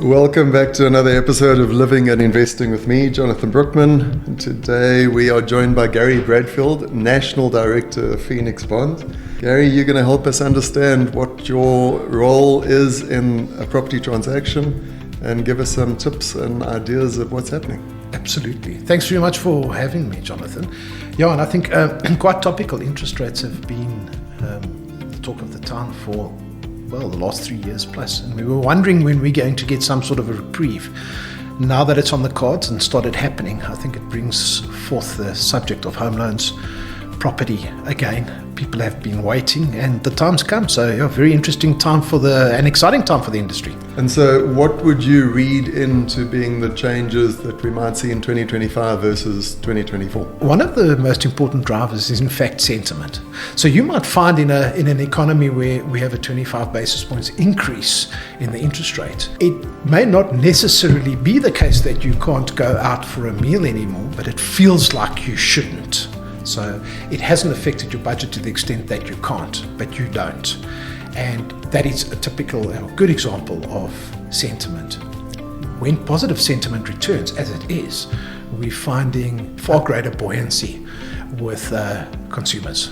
Welcome back to another episode of Living and Investing with me, Jonathan Broekman. And today we are joined by Gary Bradfield, National Director of Phoenix Bonds. Gary, you're going to help us understand what your role is in a property transaction and give us some tips and ideas of what's happening. Absolutely. Thanks very much for having me, Jonathan. Yeah, and I think quite topical. Interest rates have been the talk of the town for the last 3 years plus. And we were wondering when we're going to get some sort of a reprieve. Now that it's on the cards and started happening, I think it brings forth the subject of home loans, property again. People have been waiting and the time's come. So yeah, very interesting time an exciting time for the industry. And so what would you read into being the changes that we might see in 2025 versus 2024? One of the most important drivers is in fact sentiment. So you might find in an economy where we have a 25 basis points increase in the interest rate, it may not necessarily be the case that you can't go out for a meal anymore, but it feels like you shouldn't. So it hasn't affected your budget to the extent that you can't, but you don't. And that is a typical and good example of sentiment. When positive sentiment returns, as it is, we're finding far greater buoyancy with consumers.